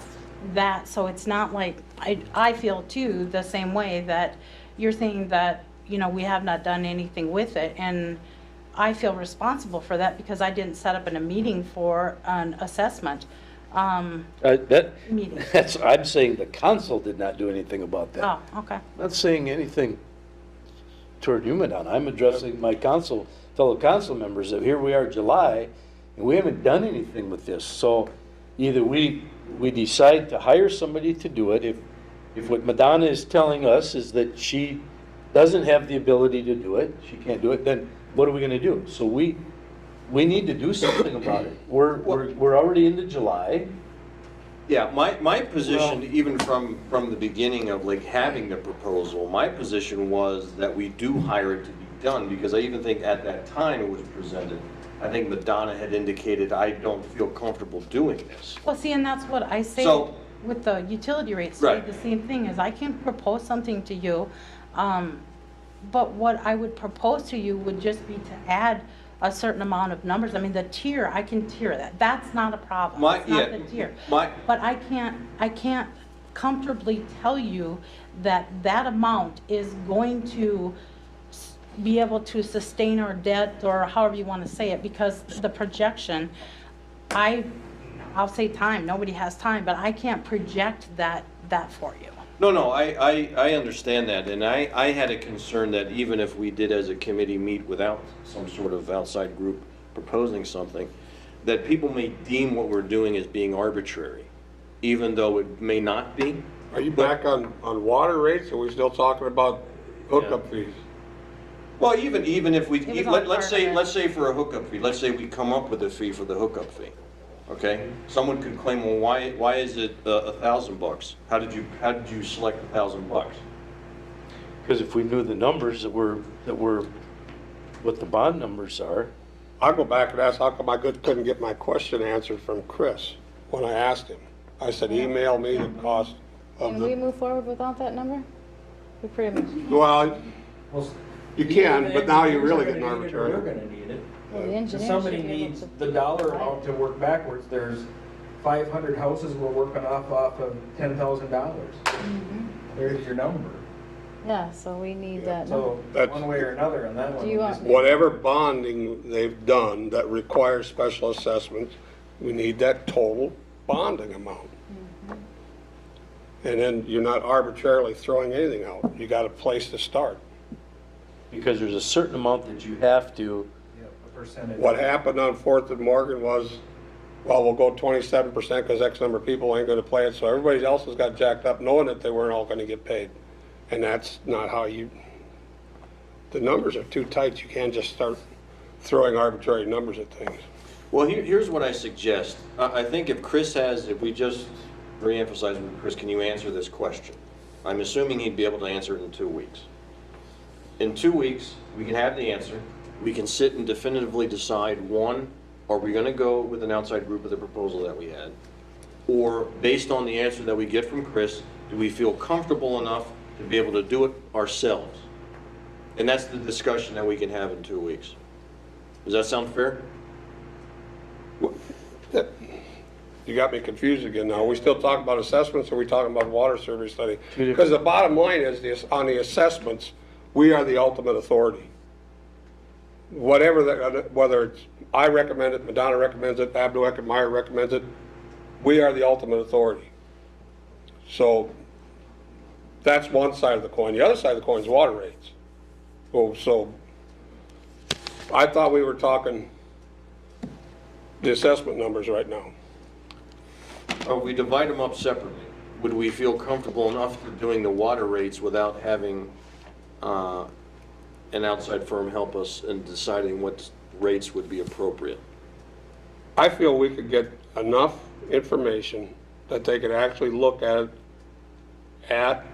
that, so it's not like, I feel too, the same way that you're saying that, you know, we have not done anything with it, and I feel responsible for that because I didn't set up in a meeting for an assessment, meeting. I'm saying the council did not do anything about that. Oh, okay. I'm not saying anything toward you, Madonna. I'm addressing my fellow council members that here we are July, and we haven't done anything with this. So either we decide to hire somebody to do it, if what Madonna is telling us is that she doesn't have the ability to do it, she can't do it, then what are we gonna do? So we need to do something about it. We're already into July. Yeah, my position, even from the beginning of like having the proposal, my position was that we do hire it to be done, because I even think at that time it was presented, I think Madonna had indicated, I don't feel comfortable doing this. Well, see, and that's what I say So- with the utility rates, Right. the same thing is I can propose something to you, but what I would propose to you would just be to add a certain amount of numbers. I mean, the tier, I can tier that. That's not a problem. It's not the tier. But I can't comfortably tell you that that amount is going to be able to sustain our debt, or however you want to say it, because the projection, I'll say time, nobody has time, but I can't project that for you. No, I understand that, and I had a concern that even if we did as a committee meet without some sort of outside group proposing something, that people may deem what we're doing as being arbitrary, even though it may not be. Are you back on water rates, or are we still talking about hookup fees? Well, even if we, It was all let's part of it. say for a hookup fee, let's say we come up with a fee for the hookup fee, okay? Someone could claim, well, why is it $1,000? How did you select $1,000? Because if we knew the numbers that were, what the bond numbers are, I'll go back and ask, how come I couldn't get my question answered from Chris when I asked him? I said, email me the cost of Can we the, move forward without that number? We pretty much, well, Well, you can, but now you're really engineers getting are gonna need it, or arbitrary. They're gonna need it. well, the If engineers somebody should be able needs to. the dollar amount to work backwards, there's 500 houses we're working off of $10,000. Mm-hmm. There's your number. Yeah, so we need that. So, That's- one way or another on that one. Do you we want- just- Whatever bonding they've done that requires special assessments, we need that total bonding amount. And then you're not arbitrarily throwing anything out. You got a place to start. because there's a certain amount that you have to, Yep, a percentage. What happened on Fourth and Morgan was, well, we'll go 27% because X number of people ain't gonna play it, so everybody else has got jacked up knowing that they weren't all gonna get paid. And that's not how the numbers are too tight, you can't just start throwing arbitrary numbers at things. Well, here's what I suggest. I think if we just reemphasize with Chris, can you answer this question? I'm assuming he'd be able to answer it in 2 weeks. In 2 weeks, we can have the answer. We can sit and definitively decide, one, are we gonna go with an outside group of the proposal that we had? Or based on the answer that we get from Chris, do we feel comfortable enough to be able to do it ourselves? And that's the discussion that we can have in 2 weeks. Does that sound fair? You got me confused again now. Are we still talking about assessments, or are we talking about water survey study? Because the bottom line is, on the assessments, we are the ultimate authority. Whatever, whether it's, I recommend it, Madonna recommends it, Abdul Meyer recommends it, we are the ultimate authority. So, that's one side of the coin. The other side of the coin is water rates. So, I thought we were talking the assessment numbers right now. Or we divide them up separately, would we feel comfortable enough to doing the water rates without having an outside firm help us in deciding what rates would be appropriate? I feel we could get enough information that they could actually look at it at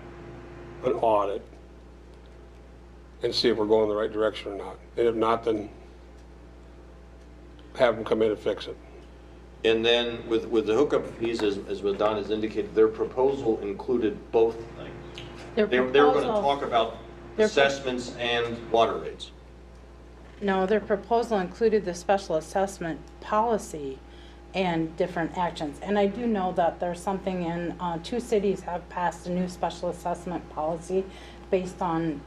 an audit and see if we're going the right direction or not. And if not, then have them come in and fix it. And then with the hookup fees, as Madonna has indicated, their proposal included both things. Their They were going to proposal- talk about their- assessments and water rates. No, their proposal included the special assessment policy and different actions. And I do know that there's something in, 2 cities have passed a new special assessment policy based on,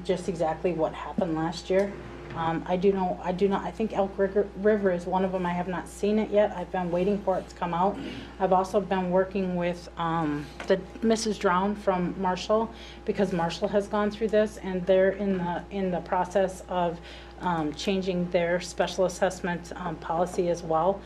just exactly what happened last year. I think Elk River is one of them. I have not seen it yet. I've been waiting for it to come out. I've also been working with the Mrs. Drown from Marshall, because Marshall has gone through this, and they're in the process of changing their special assessment policy as well.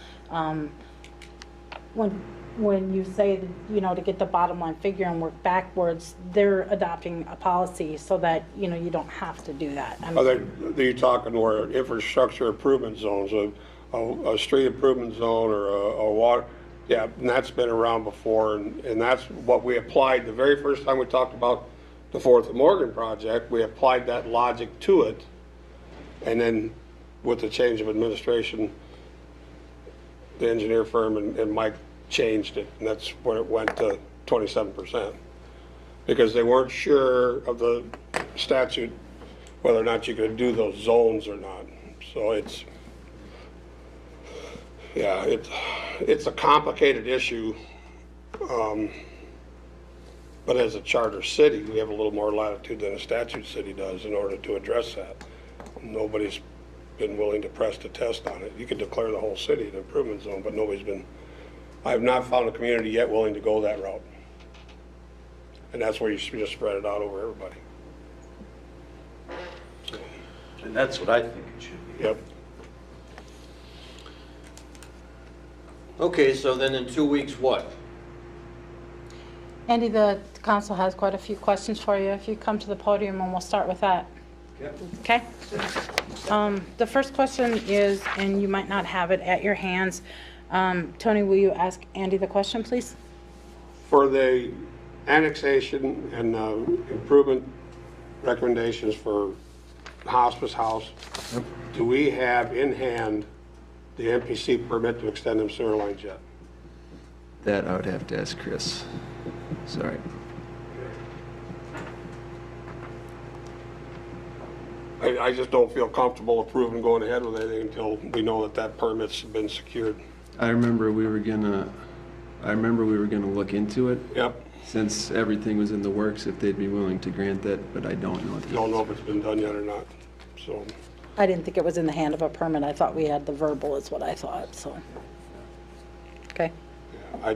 When you say, to get the bottom line figure and work backwards, they're adopting a policy so that, you don't have to do that. I mean, Are you talking where infrastructure improvement zones, a street improvement zone or a water, Yeah, and that's been around before, and that's what we applied, the very first time we talked about the Fourth and Morgan project, we applied that logic to it. And then with the change of administration, the engineer firm and Mike changed it, and that's when it went to 27%. Because they weren't sure of the statute, whether or not you could do those zones or not. So it's, yeah, it's a complicated issue. But as a charter city, we have a little more latitude than a statute city does in order to address that. Nobody's been willing to press the test on it. You could declare the whole city an improvement zone, but nobody's been, I have not found a community yet willing to go that route. And that's where you just spread it out over everybody. And that's what I think it should be. Yep. Okay, so then in 2 weeks, what? Andy, the council has quite a few questions for you. If you come to the podium and we'll start with that. Okay? The first question is, and you might not have it at your hands, Tony, will you ask Andy the question, please? For the annexation and improvement recommendations for Hospice House, do we have in hand the MPC permit to extend them sewer lines yet? That I would have to ask Chris. Sorry. I just don't feel comfortable approving going ahead with anything until we know that that permit's been secured. I remember we were gonna look into it. Yep. Since everything was in the works, if they'd be willing to grant that, but I don't know. Don't know if it's been done yet or not, so. I didn't think it was in the hand of a permit. I thought we had the verbal is what I thought, so. Okay. Yeah,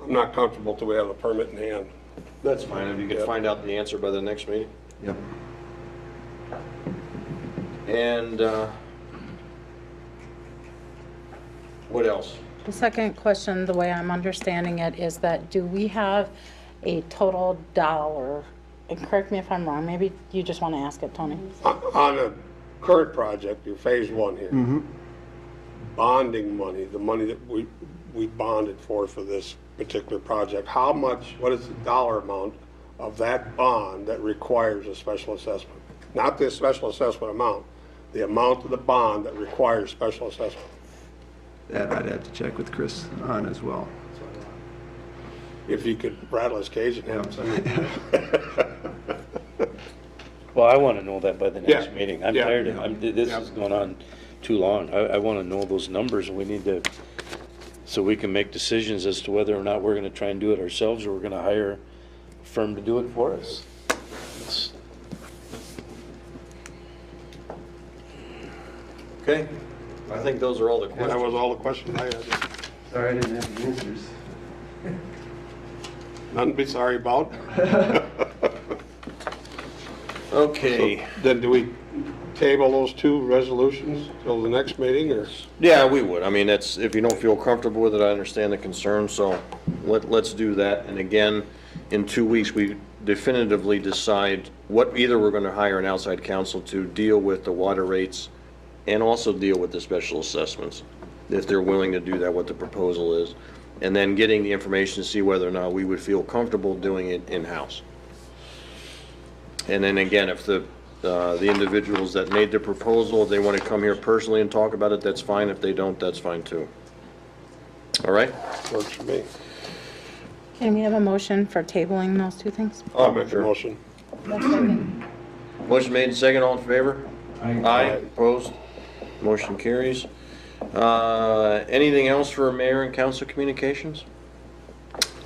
I'm not comfortable till we have a permit in hand. That's fine, if you could Yep. find out the answer by the next meeting. Yep. And what else? The second question, the way I'm understanding it, is that do we have a total dollar, and correct me if I'm wrong, maybe you just want to ask it, Tony? On the current project, your phase one here, bonding money, the money that we bonded for this particular project, how much, what is the dollar amount of that bond that requires a special assessment? Not the special assessment amount, the amount of the bond that requires special assessment. That I'd have to check with Chris on as well. If you could rattle his cage and have him say. Well, I want to know that by the next Yeah. meeting. I'm Yeah. tired of, this Yeah. is going on too long. I want to know those numbers, and we need to, so we can make decisions as to whether or not we're going to try and do it ourselves, or we're going to hire a firm to do it for us. It's- Okay, I think those are all the That questions. was all the questions I had. Sorry, I didn't have the answers. Nothing to be sorry about. Okay, Then do we table those two resolutions till the next meeting, or? yeah, we would. I mean, that's, if you don't feel comfortable with it, I understand the concern, so let's do that. And again, in 2 weeks, we definitively decide what, either we're gonna hire an outside counsel to deal with the water rates and also deal with the special assessments, if they're willing to do that, what the proposal is. And then getting the information to see whether or not we would feel comfortable doing it in-house. And then again, if the individuals that made the proposal, if they want to come here personally and talk about it, that's fine. If they don't, that's fine too. All right? Works for me. Can we have a motion for tabling those two things? I'll make a motion. Motion made, second, all in favor? Aye. Opposed? Motion carries. Anything else for mayor and council communications?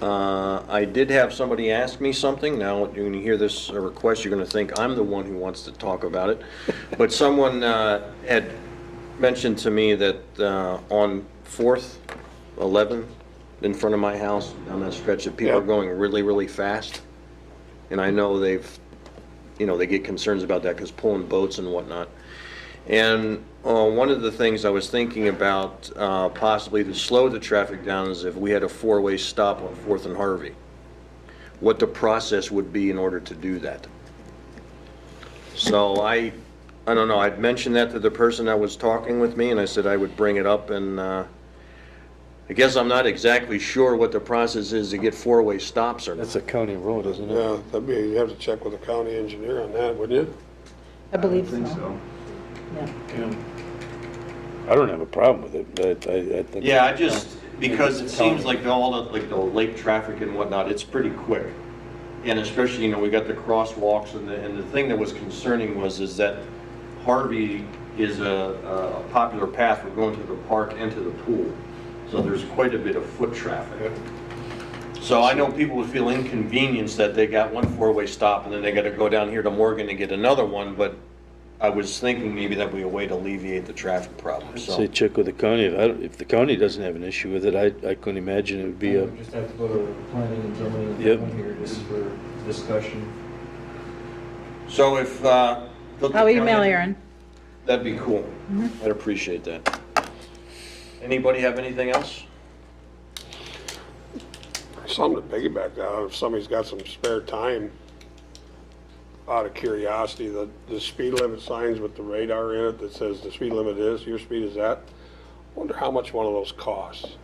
I did have somebody ask me something. Now, when you hear this request, you're going to think I'm the one who wants to talk about it. But someone had mentioned to me that on 4th, 11th, in front of my house, on that stretch, that people are going really, really fast. And I know they get concerns about that because pulling boats and whatnot. And one of the things I was thinking about possibly to slow the traffic down is if we had a four-way stop on 4th and Harvey, what the process would be in order to do that. So I don't know, I'd mentioned that to the person that was talking with me, and I said I would bring it up and I guess I'm not exactly sure what the process is to get four-way stops or That's a county road, isn't it? Yeah, that'd be, you have to check with the county engineer on that, wouldn't you? I believe think so. so. Yeah. I don't have a problem with it, but I think. Yeah, I just, because it seems like all the, like the lake traffic and whatnot, it's pretty quick. And especially, you know, we got the crosswalks and the thing that was concerning is that Harvey is a popular path for going to the park and to the pool. So there's quite a bit of foot traffic. So I know people would feel inconvenienced that they got one four-way stop and then they gotta go down here to Morgan and get another one, but I was thinking maybe that'd be a way to alleviate the traffic problem, so. Say check with the county. If the county doesn't have an issue with it, I couldn't imagine it would be a, We just have to go to planning and zoning Yep. here just for discussion. So if, I'll email Aaron. that'd be cool. I'd appreciate that. Anybody have anything else? Something to piggyback that, if somebody's got some spare time, out of curiosity, the speed limit signs with the radar in it that says the speed limit is, your speed is that, wonder how much one of those costs.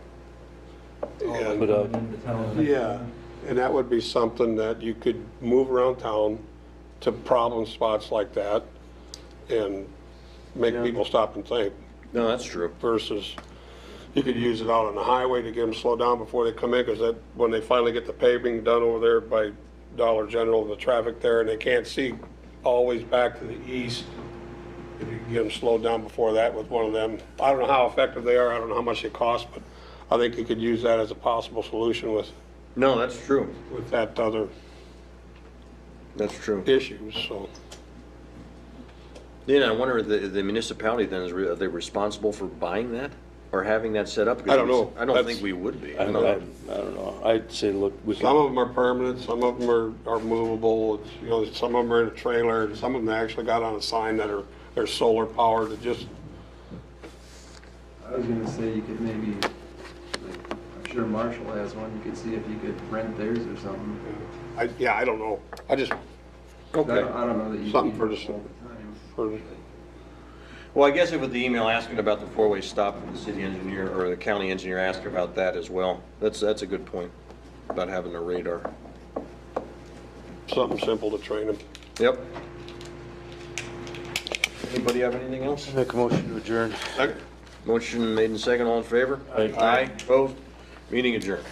And- Put up. Coming into town. Yeah, and that would be something that you could move around town to problem spots like that and make people stop and think No, that's true. versus you could use it out on the highway to get them slow down before they come in, because that, when they finally get the paving done over there by Dollar General, the traffic there, and they can't see always back to the east, if you can get them slowed down before that with one of them. I don't know how effective they are, I don't know how much they cost, but I think you could use that as a possible solution with No, that's true. that other That's true. issues, so. Then I wonder, the municipality then, are they responsible for buying that or having that set up? I don't know. I don't That's- think we would be. I don't know. I'd say, look, we Some of can, them are permanent, some of them are movable, it's, you know, some of them are in a trailer, and some of them actually got on a sign that are solar powered, that just, I was gonna say you could maybe, like, I'm sure Marshall has one, you could see if you could rent theirs or something. I don't know. I just, I Okay. don't know that you Something need for it the- all the time. for, Well, I guess it was the email asking about the four-way stop, the city engineer or the county engineer asked about that as well. That's a good point about having a radar. something simple to train them. Yep. Anybody have anything else? make a motion to adjourn. Motion made and second, all in favor? Aye. Aye, opposed? Meeting adjourned.